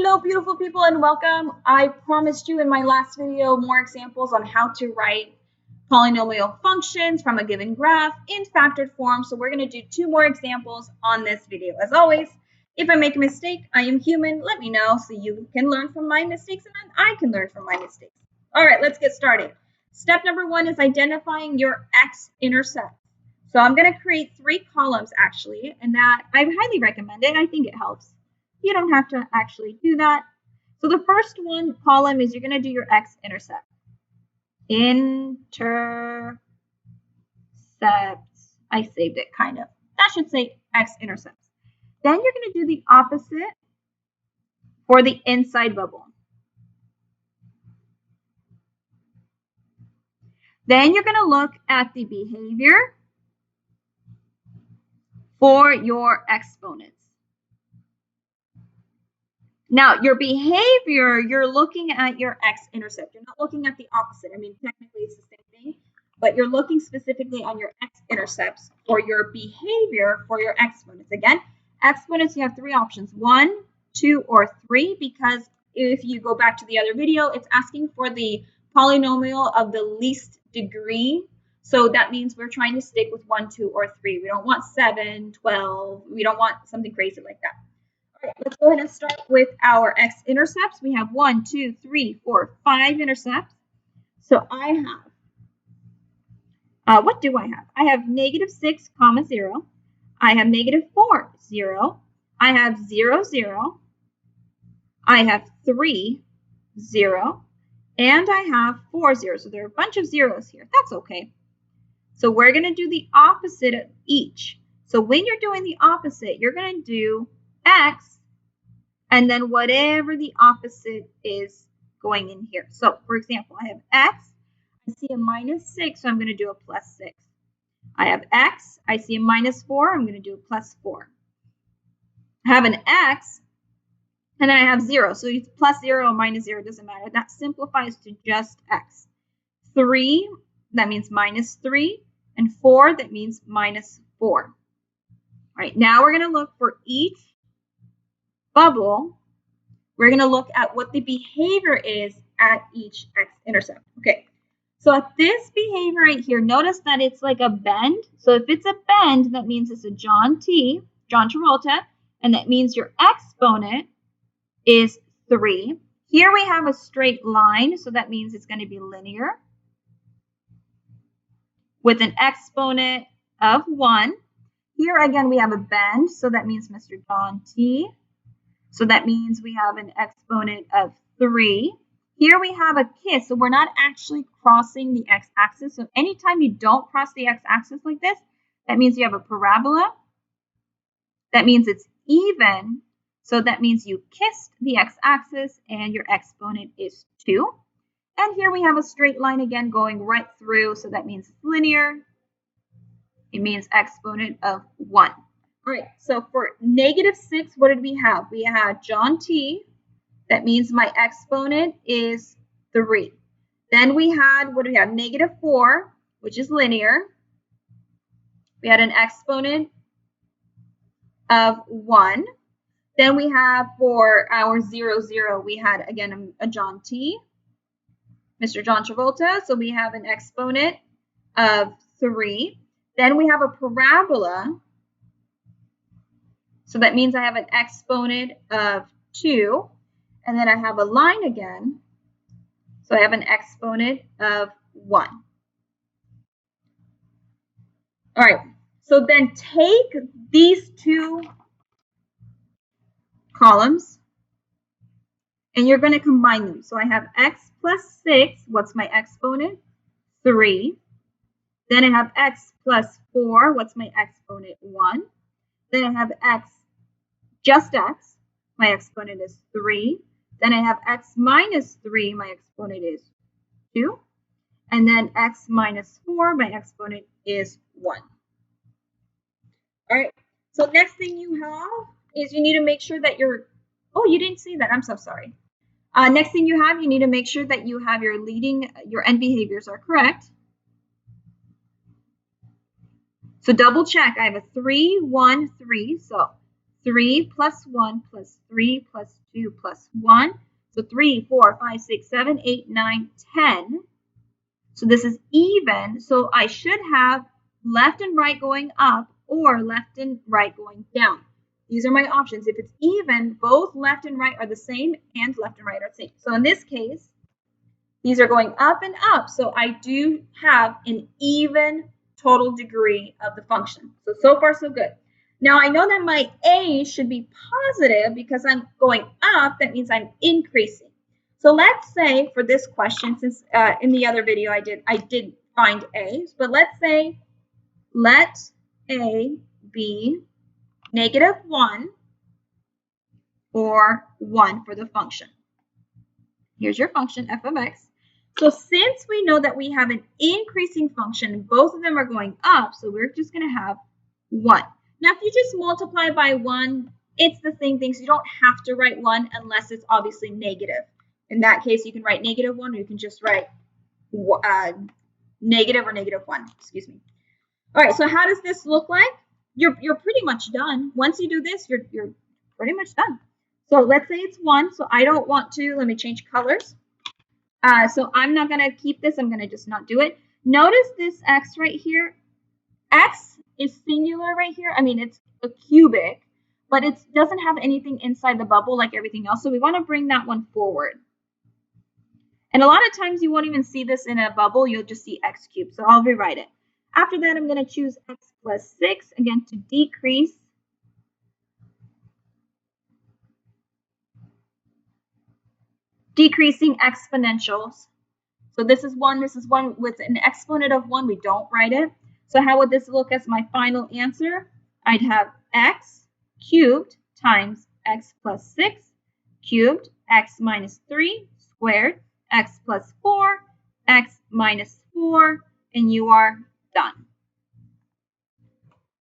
Hello, beautiful people, and welcome. I promised you in my last video more examples on how to write polynomial functions from a given graph in factored form. So we're going to do 2 more examples on this video. As always, if I make a mistake, I am human. Let me know so you can learn from my mistakes and then I can learn from my mistakes. All right, let's get started. Step number 1 is identifying your x-intercept. So I'm going to create 3 columns actually, and that I highly recommend it. I think it helps. You don't have to actually do that. So the first column is you're going to do your x-intercept. Intercepts. I saved it kind of. That should say x-intercepts. Then you're going to do the opposite for the inside bubble. Then you're going to look at the behavior for your exponents. Now, your behavior, you're looking at your x-intercept. You're not looking at the opposite. I mean, technically it's the same thing, but you're looking specifically on your x-intercepts for your behavior for your exponents. Again, exponents, you have 3 options, 1, 2, or 3, because if you go back to the other video, it's asking for the polynomial of the least degree. So that means we're trying to stick with 1, 2, or 3. We don't want 7, 12. We don't want something crazy like that. All right, let's go ahead and start with our x-intercepts. We have 1, 2, 3, 4, 5 intercepts. So I have, what do I have? I have -6, 0. I have -4, 0. I have 0, 0. I have 3, 0. And I have 4, 0. So there are a bunch of zeros here. That's okay. So we're going to do the opposite of each. So when you're doing the opposite, you're going to do x, and then whatever the opposite is going in here. So, for example, I have x, I see a -6, so I'm going to do a +6. I have x, I see a -4, I'm going to do a +4. I have an x, and then I have 0. So it's +0 or -0, doesn't matter. That simplifies to just x. 3, that means -3, and 4, that means -4. All right, now we're going to look for each bubble. We're going to look at what the behavior is at each x-intercept. Okay, so at this behavior right here, notice that it's like a bend. So if it's a bend, that means it's a John Travolta, and that means your exponent is 3. Here we have a straight line, so that means it's going to be linear with an exponent of 1. Here again, we have a bend, so that means Mr. John T. So that means we have an exponent of 3. Here we have a kiss, so we're not actually crossing the x-axis. So anytime you don't cross the x-axis like this, that means you have a parabola. That means it's even. So that means you kissed the x-axis and your exponent is 2. And here we have a straight line again going right through, so that means it's linear. It means exponent of 1. All right, so for -6, what did we have? We had John T. That means my exponent is 3. Then we had, what do we have? -4, which is linear. We had an exponent of 1. Then we have for our 0, 0, we had, again, a John T. Mr. John Travolta, so we have an exponent of 3. Then we have a parabola. So that means I have an exponent of 2, and then I have a line again. So I have an exponent of 1. All right, so then take these 2 columns, and you're going to combine them. So I have x + 6. What's my exponent? 3. Then I have x + 4. What's my exponent? 1. Then I have x, just x, my exponent is 3. Then I have x - 3, my exponent is 2. And then x - 4, my exponent is 1. All right, so next thing you have is you need to make sure that oh, you didn't see that, I'm so sorry. Next thing you need to make sure that you have your end behaviors are correct. So double check, I have a 3, 1, 3, so 3 plus 1 plus 3 plus 2 plus 1. So 3, 4, 5, 6, 7, 8, 9, 10. So this is even. So I should have left and right going up or left and right going down. These are my options. If it's even, both left and right are the same and left and right are the same. So in this case, these are going up and up. So I do have an even total degree of the function. So far, so good. Now I know that my a should be positive because I'm going up. That means I'm increasing. So let's say for this question, since in the other video I did find a, but let's say let a be -1 or 1 for the function. Here's your function f of x. So since we know that we have an increasing function, both of them are going up, so we're just going to have 1. Now, if you just multiply by 1, it's the same thing, so you don't have to write 1 unless it's obviously negative. In that case, you can write -1, or you can just write negative or -1, excuse me. All right, so how does this look like? You're pretty much done. Once you do this, you're pretty much done. So let's say it's 1, so I don't want to, let me change colors. So I'm not going to keep this, I'm going to just not do it. Notice this x right here. X is singular right here. I mean, it's a cubic, but it doesn't have anything inside the bubble like everything else, so we want to bring that one forward. And a lot of times you won't even see this in a bubble, you'll just see x cubed, so I'll rewrite it. After that, I'm going to choose x plus 6, again, to decrease. Decreasing exponentials. So this is 1 with an exponent of 1. We don't write it. So how would this look as my final answer? I'd have x cubed times x plus 6 cubed, x minus 3 squared, x plus 4, x minus 4, and you are done.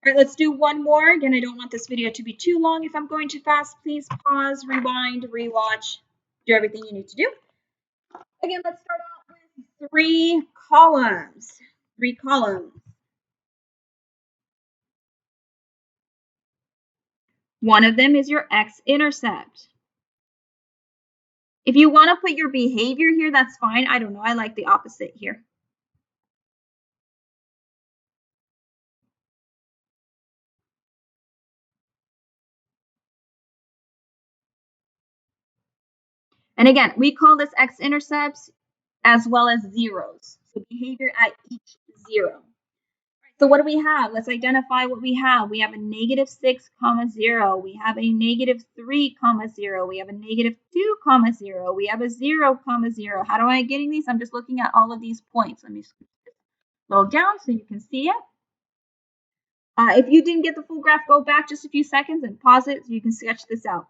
All right, let's do one more. Again, I don't want this video to be too long. If I'm going too fast, please pause, rewind, rewatch, do everything you need to do. Again, let's start out with 3 columns. 3 columns. One of them is your x-intercept. If you want to put your behavior here, that's fine. I don't know. I like the opposite here. And again, we call this x-intercepts as well as zeros. So behavior at each 0. So what do we have? Let's identify what we have. We have a -6, 0. We have a -3, 0. We have a -2, 0. We have a 0, 0. How do I getting these? I'm just looking at all of these points. Let me slow down so you can see it. If you didn't get the full graph, go back just a few seconds and pause it so you can sketch this out.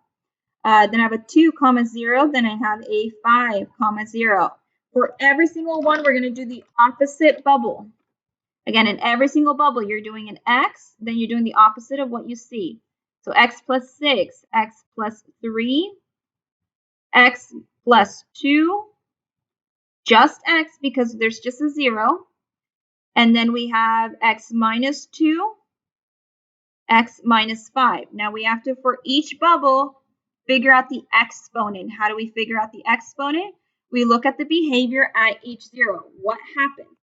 Then I have a 2, 0. Then I have a 5, 0. For every single one, we're going to do the opposite bubble. Again, in every single bubble, you're doing an x, then you're doing the opposite of what you see. So x plus 6, x plus 3, x plus 2, just x because there's just a 0. And then we have x minus 2, x minus 5. Now we have to, for each bubble, figure out the exponent. How do we figure out the exponent? We look at the behavior at each 0. What happened?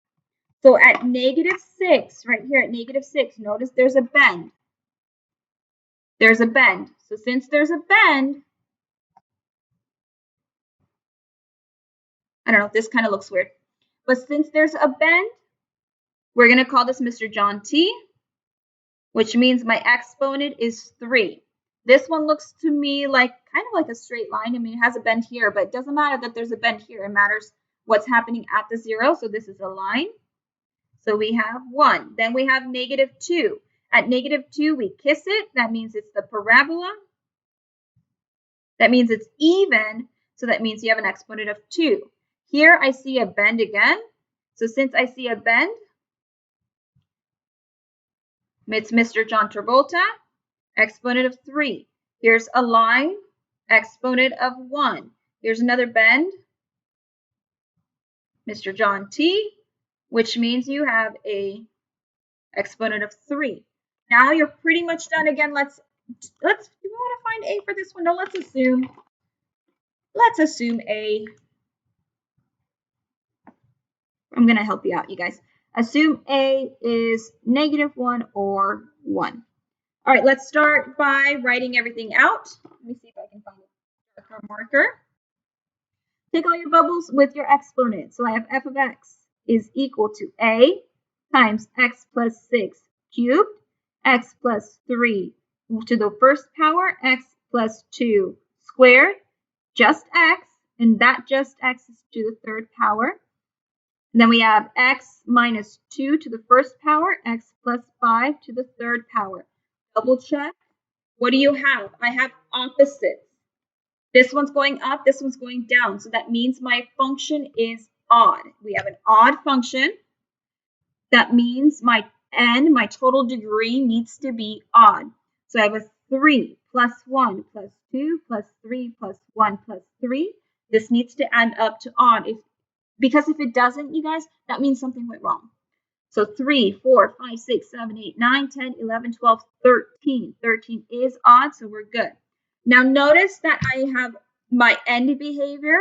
So at -6, right here at -6, notice there's a bend. There's a bend. So since there's a bend, I don't know, this kind of looks weird. But since there's a bend, we're going to call this Mr. John T, which means my exponent is 3. This one looks to me like kind of like a straight line. I mean, it has a bend here, but it doesn't matter that there's a bend here. It matters what's happening at the 0. So this is a line. So we have 1. Then we have -2. At -2, we kiss it. That means it's the parabola. That means it's even. So that means you have an exponent of 2. Here I see a bend again. So since I see a bend, it's Mr. John Travolta, exponent of 3. Here's a line, exponent of 1. Here's another bend, Mr. John T, which means you have a exponent of 3. Now you're pretty much done. Again, let's do we want to find A for this one? No, let's assume A. I'm going to help you out, you guys. Assume A is -1 or 1. All right, let's start by writing everything out. Let me see if I can find a marker. Take all your bubbles with your exponent. So I have f of x is equal to A times x plus 6 cubed, x plus 3 to the first power, x plus 2 squared, just x, and that just x is to the third power. And then we have x minus 2 to the first power, x plus 5 to the third power. Double check. What do you have? I have opposites. This one's going up, this one's going down. So that means my function is odd. We have an odd function. That means my n, my total degree, needs to be odd. So I have a 3 plus 1 plus 2 plus 3 plus 1 plus 3. This needs to add up to odd. Because if it doesn't, you guys, that means something went wrong. So 3, 4, 5, 6, 7, 8, 9, 10, 11, 12, 13. 13 is odd, so we're good. Now notice that I have my end behavior.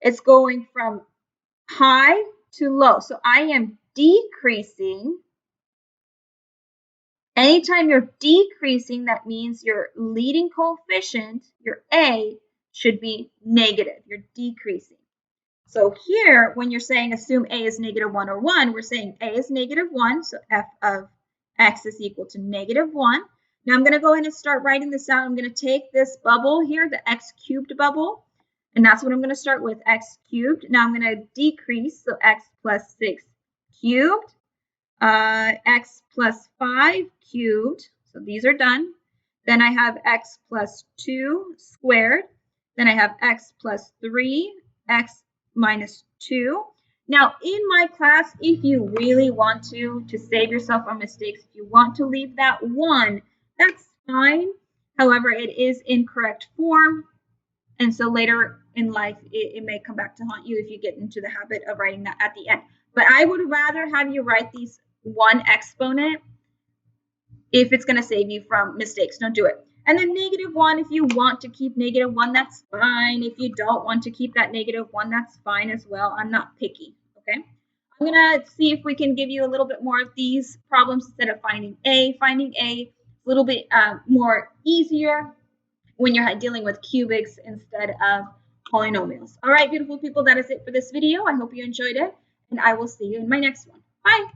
It's going from high to low. So I am decreasing. Anytime you're decreasing, that means your leading coefficient, your A, should be negative. You're decreasing. So here, when you're saying assume A is -1 or 1, we're saying A is -1, so f of x is equal to -1. Now I'm going to go ahead and start writing this out. I'm going to take this bubble here, the x cubed bubble, and that's what I'm going to start with, x cubed. Now I'm going to decrease, so x plus 6 cubed, x plus 5 cubed, so these are done. Then I have x plus 2 squared. Then I have x plus 3, x minus 2. Now, in my class, if you really want to save yourself from mistakes, if you want to leave that 1, that's fine. However, it is incorrect form. And so later in life, it may come back to haunt you if you get into the habit of writing that at the end. But I would rather have you write these 1 exponent if it's going to save you from mistakes. Don't do it. And then -1, if you want to keep -1, that's fine. If you don't want to keep that -1, that's fine as well. I'm not picky, okay? I'm going to see if we can give you a little bit more of these problems instead of finding A. Finding A a little bit more easier when you're dealing with cubics instead of polynomials. All right, beautiful people, that is it for this video. I hope you enjoyed it, and I will see you in my next one. Bye.